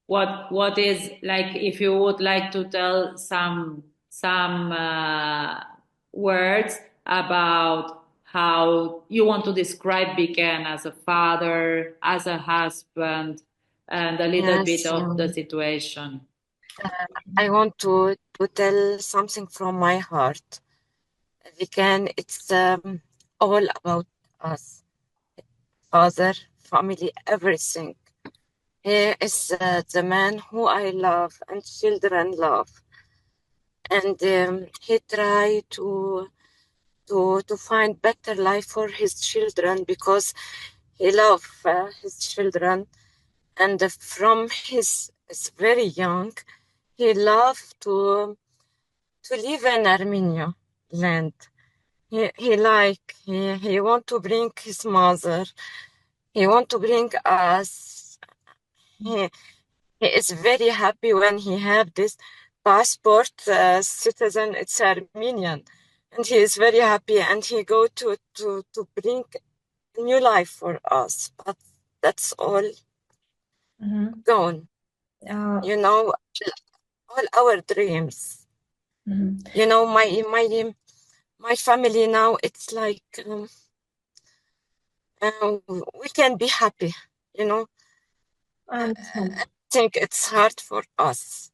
what is like, if you would like to tell some words about how you want to describe Vicken as a father, as a husband, and a little bit Yes, of the situation. I want to tell something from my heart. It's all about us, father, family, everything. He is the man who I love and children love, and he tried to find better life for his children because he loves his children, and from his is very young, he loved to live in Armenia land. He want to bring his mother. He want to bring us. He, he is very happy when he have this passport citizen. It's Armenian, and he is very happy. And he go to bring new life for us. But that's all gone. You know, all our dreams. You know, my family now. It's like we can be happy. You know. I think it's hard for us.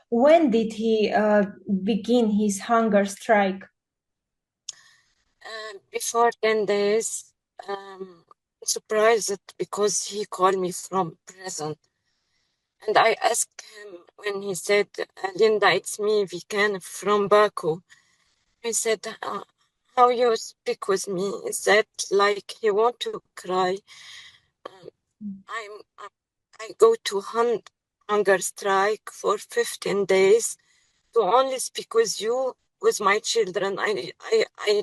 When did he begin his hunger strike? Before 10 days. Surprised because he called me from prison. And I asked him when he said, Linda, it's me, Vicken, from Baku. He said, how you speak with me? He said, like he want to cry. I go to hunger strike for 15 days to only speak with you, with my children. I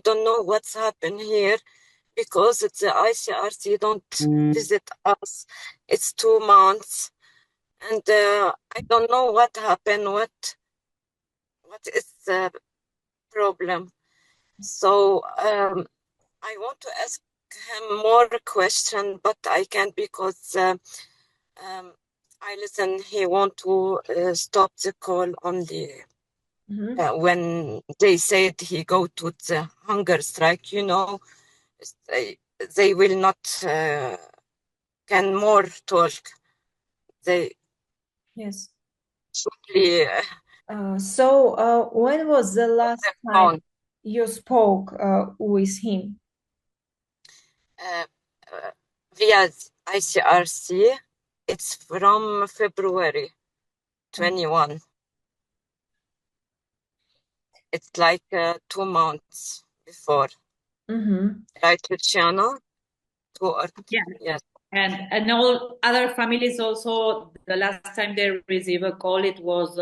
don't know what's happened here because it's the ICRC don't visit us. It's 2 months. And I don't know what happened, what is the problem. So I want to ask him more question, but I can't because I listen, he want to stop the call only when they said he go to the hunger strike, you know, they will not can more talk. Yes. Simply, so when was the last time you spoke with him? Via ICRC. It's from February 21. It's like 2 months before. Right, Luciana? Yes. And all other families also, the last time they received a call, it was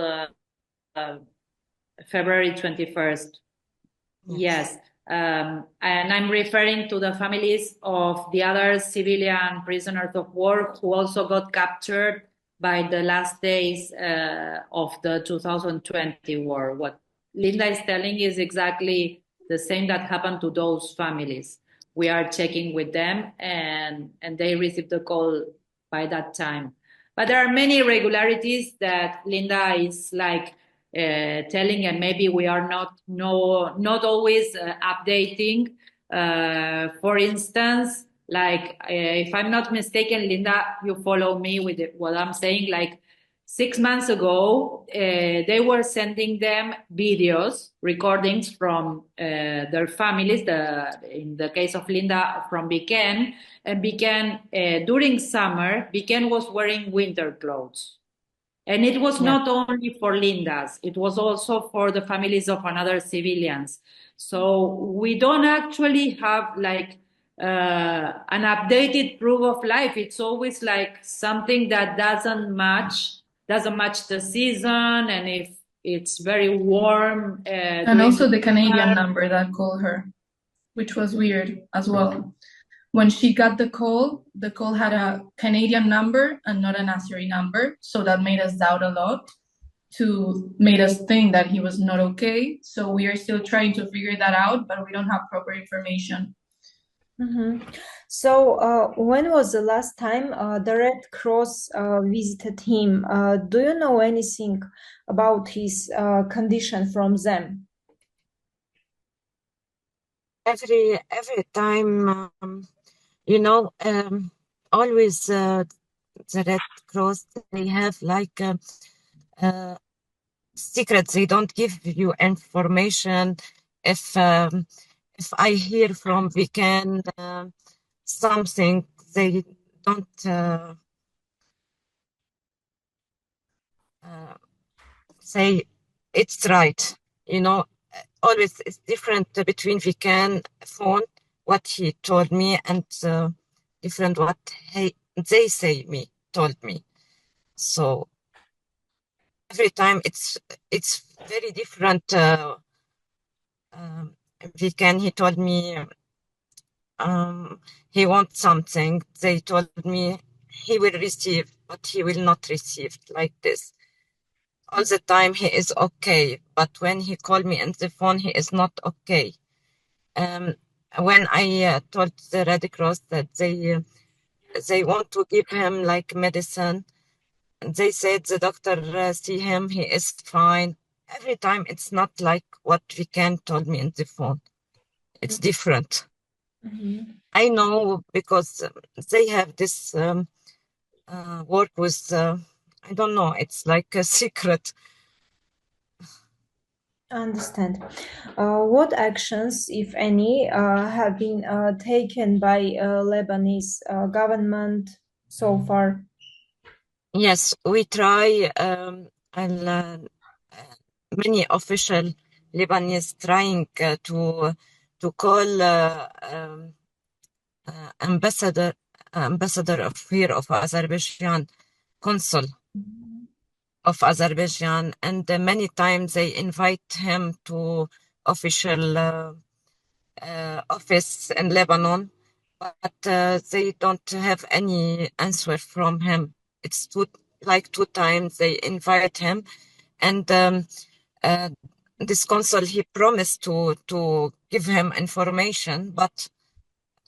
February 21st. Yes. And I'm referring to the families of the other civilian prisoners of war who also got captured by the last days of the 2020 war. What Linda is telling is exactly the same that happened to those families. We are checking with them and they received the call by that time. But there are many irregularities that Linda is like telling, and maybe we are not always updating. For instance, like if I'm not mistaken, Linda, you follow me with what I'm saying. Like 6 months ago, they were sending them videos, recordings from their families. In the case of Linda, from Vicken, and Vicken during summer, Vicken was wearing winter clothes. And it was not only for Linda's, it was also for the families of another civilians. So we don't actually have like an updated proof of life. It's always like something that doesn't match the season, and if it's very warm. And also the Canadian number that called her, which was weird as well. When she got the call had a Canadian number and not an Azeri number. So that made us doubt a lot, made us think that he was not okay. So we are still trying to figure that out, but we don't have proper information. So, when was the last time the Red Cross visited him? Do you know anything about his condition from them? Every time, always the Red Cross, they have like secrets. They don't give you information. If I hear from Vicken something, they don't say it's right. Always it's different between Vicken phone, what he told me, and different what they told me. So every time it's very different. Vicken, he told me he wants something. They told me he will receive, but he will not receive, like this. All the time he is okay, but when he called me on the phone, he is not okay. When I told the Red Cross that they want to give him like medicine, they said the doctor see him, he is fine. Every time it's not like what Vicken told me on the phone. It's different. I know because they have this work with, I don't know, it's like a secret. I understand. What actions, if any, have been taken by Lebanese government so far? Yes, we try, and many official Lebanese trying to call ambassador of here of Azerbaijan, consul of Azerbaijan, and many times they invite him to official office in Lebanon, but they don't have any answer from him. It's two times they invite him, and this consul, he promised to give him information, but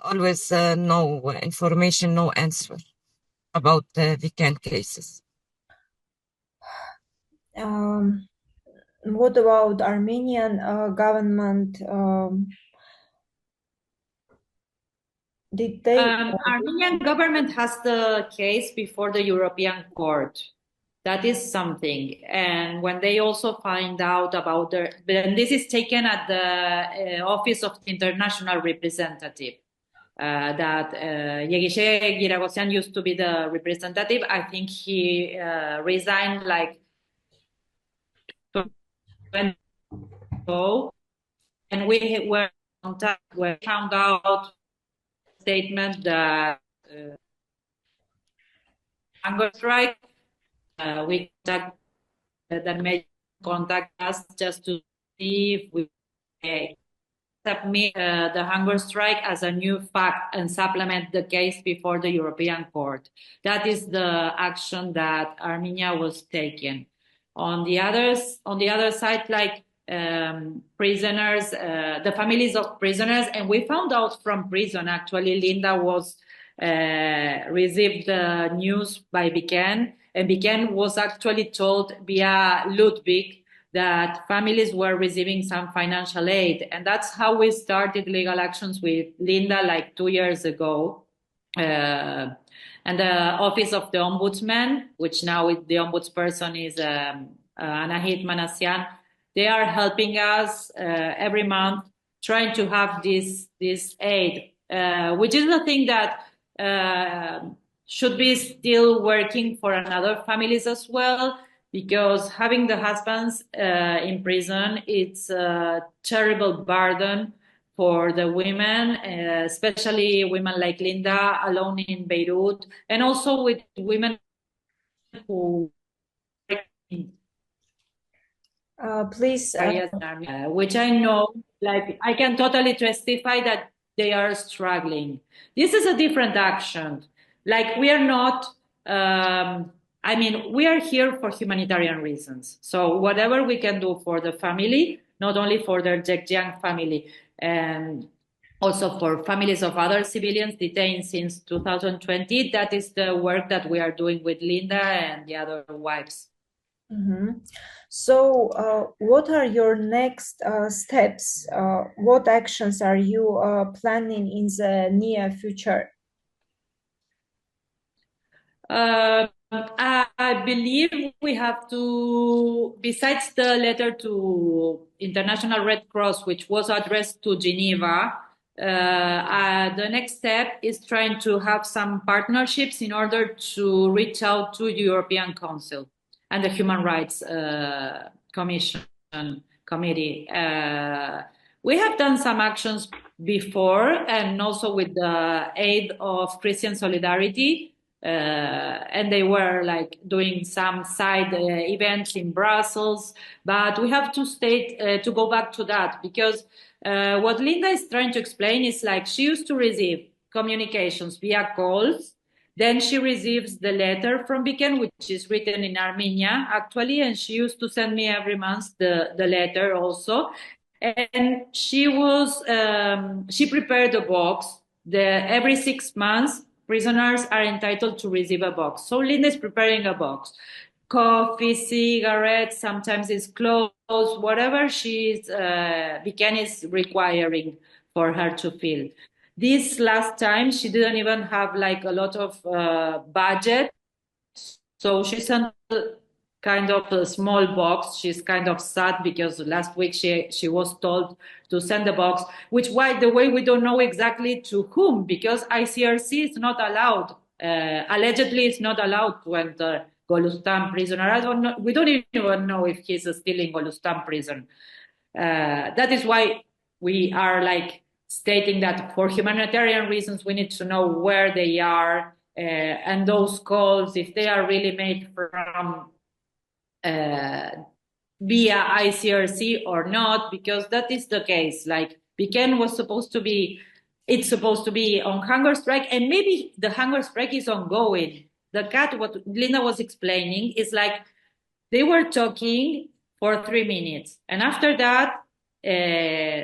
always no information, no answer about the Vicken cases. What about Armenian government? Did they? Armenian government has the case before the European Court. That is something. And when they also find out about and this is taken at the Office of the International Representative. That Euljekjian used to be the representative. I think he resigned like 20 years ago, and we were in contact. We found out statement that hunger strike. We contact that may contact us just to see if we submit the hunger strike as a new fact and supplement the case before the European Court. That is the action that Armenia was taking. On the other side, like prisoners, the families of prisoners, and we found out from prison, actually, Linda was received the news by Vicken, and Vicken was actually told via Ludwig that families were receiving some financial aid. And that's how we started legal actions with Linda like 2 years ago. And the Office of the Ombudsman, which now the ombudsperson is Minassian, they are helping us every month trying to have this aid, which is the thing that should be still working for another families as well, because having the husbands in prison, it's a terrible burden for the women, especially women like Linda alone in Beirut, and also with women who please, which I know, like I can totally testify that they are struggling. This is a different action. Like we are not, we are here for humanitarian reasons. So whatever we can do for the family, not only for the Euljekjian family, and also for families of other civilians detained since 2020. That is the work that we are doing with Linda and the other wives. So, what are your next steps? What actions are you planning in the near future? I believe we have to, besides the letter to International Red Cross, which was addressed to Geneva, the next step is trying to have some partnerships in order to reach out to the European Council and the Human Rights Committee. We have done some actions before, and also with the aid of Christian Solidarity. And they were like doing some side events in Brussels, but we have to go back to that, because what Linda is trying to explain is like she used to receive communications via calls. Then she receives the letter from Vicken, which is written in Armenia, actually, and she used to send me every month the letter also. And she prepared a box. Every 6 months, prisoners are entitled to receive a box. So Linda is preparing a box. Coffee, cigarettes, sometimes it's clothes, whatever Vicken is requiring for her to fill. This last time, she didn't even have like a lot of budget. So she sent kind of a small box. She's kind of sad because last week she was told to send the box, which, by the way, we don't know exactly to whom, because ICRC is not allowed. Allegedly, it's not allowed to enter Golustan prisoner. I don't know. We don't even know if he's still in Golustan prison. That is why we are like stating that for humanitarian reasons, we need to know where they are, and those calls, if they are really made from via ICRC or not, because that is the case. Like Vicken was supposed to be on hunger strike, and maybe the hunger strike is ongoing. What Linda was explaining is like they were talking for 3 minutes, and after that,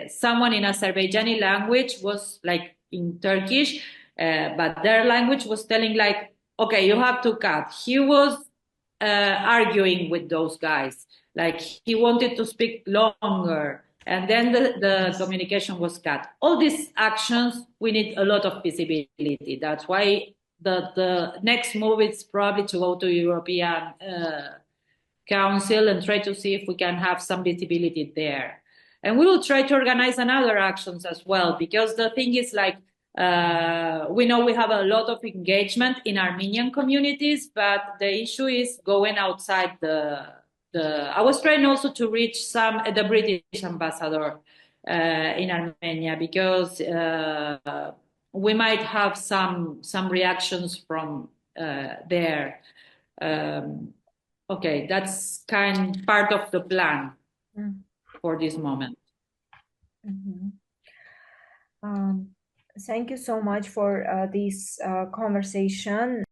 someone in Azerbaijani language was like in Turkish, but their language was telling like, okay, you have to cut. He was arguing with those guys. Like he wanted to speak longer, and then the communication was cut. All these actions, we need a lot of visibility. That's why the next move is probably to go to European Council and try to see if we can have some visibility there. And we will try to organize another actions as well, because the thing is like, we know we have a lot of engagement in Armenian communities, but the issue is going outside I was trying also to reach the British ambassador in Armenia, because we might have some reactions from there. Okay, that's part of the plan for this moment. Thank you so much for this conversation.